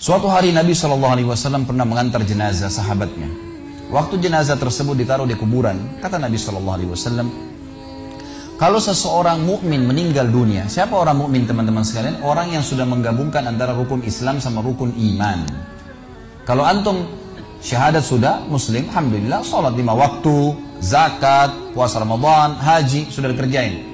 Suatu hari Nabi SAW pernah mengantar jenazah sahabatnya. Waktu jenazah tersebut ditaruh di kuburan, kata Nabi SAW, kalau seseorang mukmin meninggal dunia, siapa orang mukmin teman-teman sekalian? Orang yang sudah menggabungkan antara rukun Islam sama rukun iman. Kalau antum syahadat sudah, muslim, alhamdulillah, sholat 5 waktu, zakat, puasa Ramadan, haji, sudah dikerjain.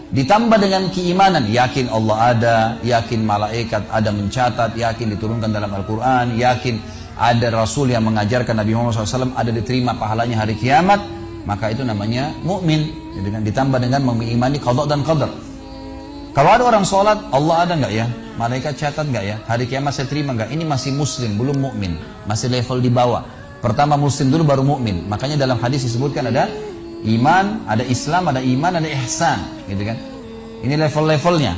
Ditambah dengan keimanan, yakin Allah ada, yakin malaikat ada mencatat, yakin diturunkan dalam Al-Quran, yakin ada Rasul yang mengajarkan Nabi Muhammad SAW ada diterima pahalanya hari kiamat, maka itu namanya mukmin. Ditambah dengan mengimani qada dan qadar. Kalau ada orang sholat, Allah ada nggak ya? Malaikat catat nggak ya? Hari kiamat saya terima nggak? Ini masih muslim, belum mukmin, masih level di bawah. Pertama muslim dulu baru mukmin. Makanya dalam hadis disebutkan ada iman, ada Islam, ada iman, ada ihsan, gitu kan? Ini level-levelnya.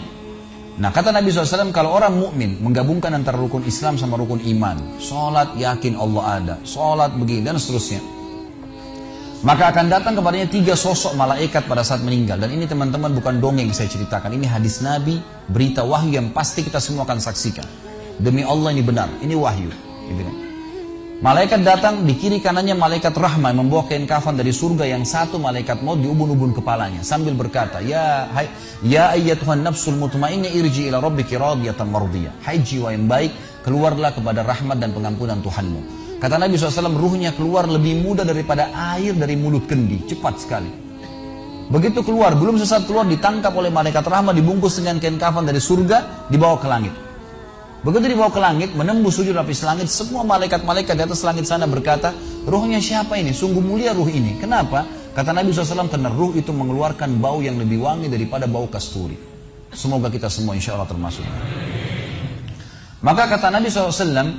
Nah, kata Nabi SAW, kalau orang mukmin menggabungkan antara rukun Islam sama rukun iman, sholat yakin Allah ada, sholat begini dan seterusnya, maka akan datang kepadanya 3 sosok malaikat pada saat meninggal. Dan ini teman-teman bukan dongeng saya ceritakan, ini hadis Nabi, berita wahyu yang pasti kita semua akan saksikan. Demi Allah ini benar, ini wahyu, gitu kan? Malaikat datang, di kiri kanannya malaikat rahmah membawa kain kafan dari surga, yang satu malaikat maut diubun-ubun kepalanya sambil berkata, ya ayyatuhan nafsul mutmainnah irji ila rabbiki radiyatan mardiyah. Hai jiwa yang baik, keluarlah kepada rahmat dan pengampunan Tuhanmu. Kata Nabi SAW, ruhnya keluar lebih mudah daripada air dari mulut kendi, cepat sekali. Begitu keluar, belum sesaat keluar ditangkap oleh malaikat rahmah, dibungkus dengan kain kafan dari surga, dibawa ke langit. Begitu dibawa ke langit, menembus 7 lapis langit, semua malaikat-malaikat di atas langit sana berkata, ruhnya siapa ini? Sungguh mulia ruh ini. Kenapa? Kata Nabi SAW, karena ruh itu mengeluarkan bau yang lebih wangi daripada bau kasturi. Semoga kita semua insya Allah termasuk. Maka kata Nabi SAW,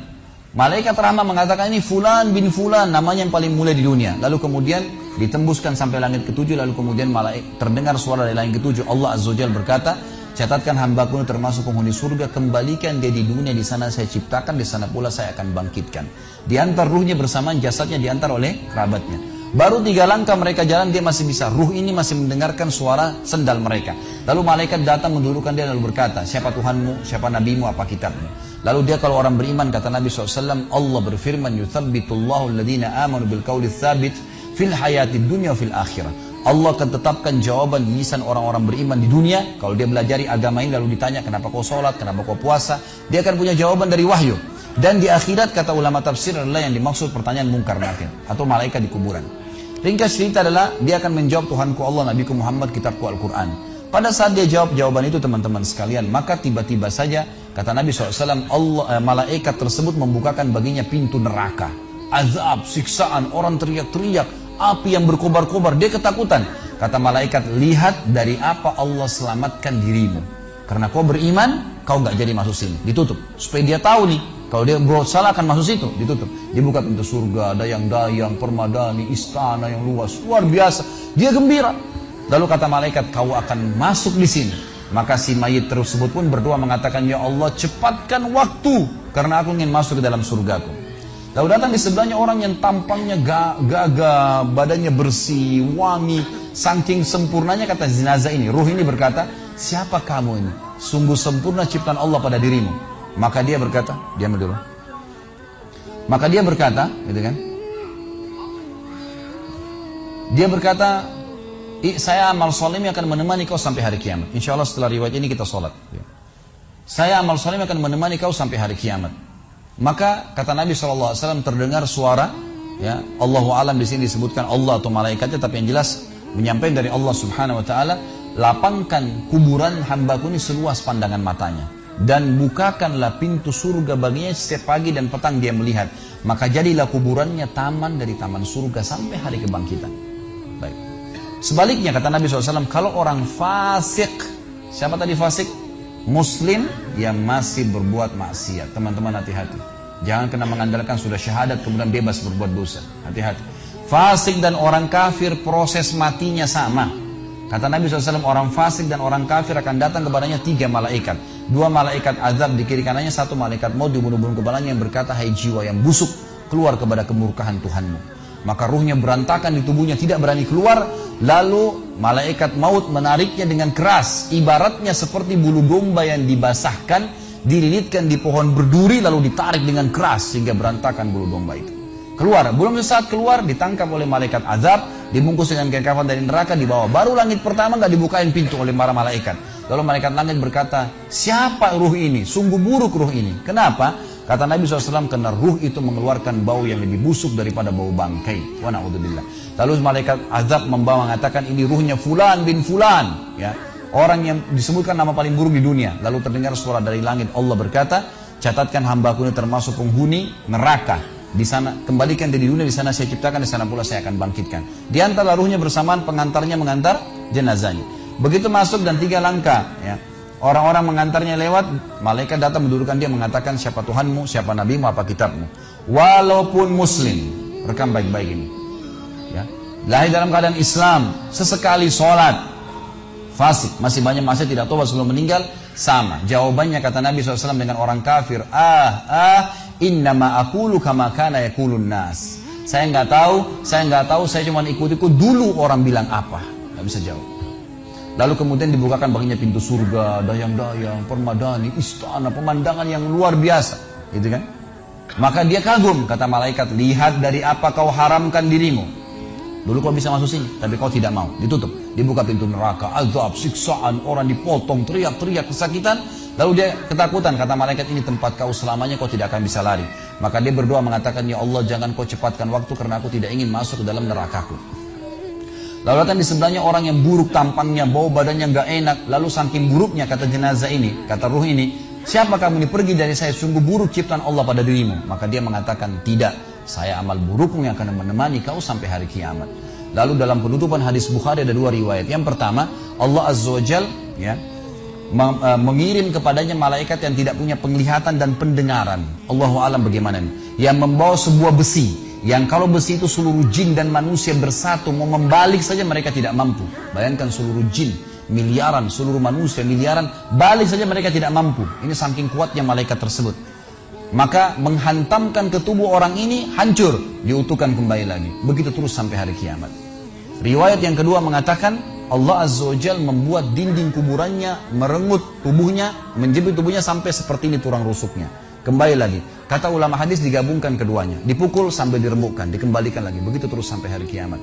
malaikat rahmah mengatakan ini fulan bin fulan, namanya yang paling mulia di dunia. Lalu kemudian ditembuskan sampai langit ke-7, lalu kemudian terdengar suara dari langit ke-7. Allah Azza wa Jalla berkata, catatkan hambaku ini termasuk penghuni surga, kembalikan dia di dunia, di sana saya ciptakan, di sana pula saya akan bangkitkan. Diantar ruhnya bersamaan jasadnya, diantar oleh kerabatnya. Baru 3 langkah mereka jalan, dia masih bisa, ruh ini masih mendengarkan suara sendal mereka. Lalu malaikat datang mendudukkan dia lalu berkata, siapa Tuhanmu, siapa nabimu, apa kitabmu? Lalu dia kalau orang beriman, kata Nabi SAW, Allah berfirman, yuthabbitullahu alladhina amanu bil qawli tsabit fil hayatid dunya fil akhirah. Allah akan tetapkan jawaban di lisan orang-orang beriman di dunia. Kalau dia belajari agama ini lalu ditanya kenapa kau sholat, kenapa kau puasa, dia akan punya jawaban dari wahyu. Dan di akhirat kata ulama tafsir adalah yang dimaksud pertanyaan mungkar nakir atau malaikat di kuburan. Ringkas cerita adalah dia akan menjawab, Tuhanku Allah, Nabiku Muhammad, kitabku Al-Quran. Pada saat dia jawab jawaban itu teman-teman sekalian, maka tiba-tiba saja kata Nabi SAW, malaikat tersebut membukakan baginya pintu neraka, azab, siksaan, orang teriak-teriak, api yang berkobar-kobar, dia ketakutan. Kata malaikat, lihat dari apa Allah selamatkan dirimu. Karena kau beriman, kau nggak jadi masuk sini, ditutup. Supaya dia tahu nih, kalau dia berbuat salah akan masuk situ, ditutup. Dibuka pintu surga, dayang-dayang, permadani, istana yang luas, luar biasa. Dia gembira. Lalu kata malaikat, kau akan masuk di sini. Maka si mayit tersebut pun berdoa mengatakan, ya Allah cepatkan waktu, karena aku ingin masuk ke dalam surgaku. Lalu datang di sebelahnya orang yang tampangnya gagah, badannya bersih, wangi, saking sempurnanya kata jenazah ini. Ruh ini berkata, siapa kamu ini? Sungguh sempurna ciptaan Allah pada dirimu. Maka dia berkata, diam dulu. Maka dia berkata, gitu kan? Dia berkata, saya amal soleh akan menemani kau sampai hari kiamat. Insya Allah setelah riwayat ini kita sholat. Saya amal soleh akan menemani kau sampai hari kiamat. Maka kata Nabi SAW terdengar suara, ya Allahu alam di sini disebutkan Allah atau malaikatnya, tapi yang jelas menyampaikan dari Allah Subhanahu Wa Taala, lapangkan kuburan hambaku ini seluas pandangan matanya dan bukakanlah pintu surga baginya setiap pagi dan petang dia melihat, maka jadilah kuburannya taman dari taman surga sampai hari kebangkitan. Baik. Sebaliknya kata Nabi SAW, kalau orang fasik, siapa tadi fasik? Muslim yang masih berbuat maksiat. Teman-teman hati-hati, jangan kena mengandalkan sudah syahadat kemudian bebas berbuat dosa. Hati-hati. Fasik dan orang kafir proses matinya sama. Kata Nabi SAW, orang fasik dan orang kafir akan datang kepadanya 3 malaikat. 2 malaikat azab di kiri kanannya, 1 malaikat maut dibunuh-bunuh kepalanya yang berkata, hai jiwa yang busuk, keluar kepada kemurkaan Tuhanmu. Maka ruhnya berantakan di tubuhnya, tidak berani keluar. Lalu malaikat maut menariknya dengan keras, ibaratnya seperti bulu domba yang dibasahkan, dililitkan di pohon berduri lalu ditarik dengan keras sehingga berantakan bulu domba itu. Keluar, belum sesaat keluar ditangkap oleh malaikat azab, dibungkus dengan kain kafan dari neraka, dibawa. Baru langit pertama nggak dibukain pintu oleh para malaikat. Lalu malaikat langit berkata, siapa ruh ini? Sungguh buruk ruh ini. Kenapa? Kata Nabi SAW, karena ruh itu mengeluarkan bau yang lebih busuk daripada bau bangkai. Wa na'udzubillah. Lalu malaikat azab membawa mengatakan, ini ruhnya Fulan bin Fulan. Ya. Orang yang disebutkan nama paling buruk di dunia. Lalu terdengar suara dari langit. Allah berkata, catatkan hambaku ini termasuk penghuni neraka. Di sana, kembalikan dia di dunia, di sana saya ciptakan, di sana pula saya akan bangkitkan. Di antara ruhnya bersamaan pengantarnya mengantar jenazahnya. Begitu masuk dan 3 langkah, ya. Orang-orang mengantarnya lewat, malaikat datang mendudukkan dia mengatakan siapa Tuhanmu, siapa nabimu, apa kitabmu. Walaupun muslim, rekam baik-baik ini. Ya. Lahir dalam keadaan Islam, sesekali sholat, fasik, masih banyak masih tidak tobat sebelum meninggal, sama. Jawabannya kata Nabi SAW dengan orang kafir, innama aqulu kama kana yaqulun nas. Saya nggak tahu, saya cuma ikut-ikut dulu orang bilang apa. Nggak bisa jawab. Lalu kemudian dibukakan baginya pintu surga, dayang-dayang, permadani, istana, pemandangan yang luar biasa, gitu kan? Maka dia kagum, kata malaikat, lihat dari apa kau haramkan dirimu. Dulu kau bisa masuk sini, tapi kau tidak mau, ditutup. Dibuka pintu neraka, azab, siksaan, orang dipotong, teriak-teriak kesakitan. Lalu dia ketakutan, kata malaikat, ini tempat kau selamanya, kau tidak akan bisa lari. Maka dia berdoa mengatakan, ya Allah jangan kau cepatkan waktu karena aku tidak ingin masuk ke dalam nerakaku. Lalu datang di sebelahnya orang yang buruk tampangnya, bau badannya nggak enak. Lalu saking buruknya kata jenazah ini, kata ruh ini, siapa kamu ini? Pergi dari saya, sungguh buruk ciptaan Allah pada dirimu. Maka dia mengatakan, tidak, saya amal burukmu yang akan menemani kau sampai hari kiamat. Lalu dalam penutupan hadis Bukhari ada 2 riwayat. Yang pertama, Allah Azza wa Jal ya, mengirim kepadanya malaikat yang tidak punya penglihatan dan pendengaran. Allahu alam bagaimana ini? Yang membawa sebuah besi. Yang kalau besi itu seluruh jin dan manusia bersatu mau membalik saja mereka tidak mampu. Bayangkan seluruh jin miliaran, seluruh manusia miliaran, balik saja mereka tidak mampu. Ini saking kuatnya malaikat tersebut. Maka menghantamkan ke tubuh orang ini hancur, diutuhkan kembali lagi. Begitu terus sampai hari kiamat. Riwayat yang kedua mengatakan Allah Azza wa Jal membuat dinding kuburannya merengut tubuhnya, menjepit tubuhnya sampai seperti ini tulang rusuknya. Kembali lagi. Kata ulama hadis digabungkan keduanya. Dipukul sambil diremukkan, dikembalikan lagi. Begitu terus sampai hari kiamat.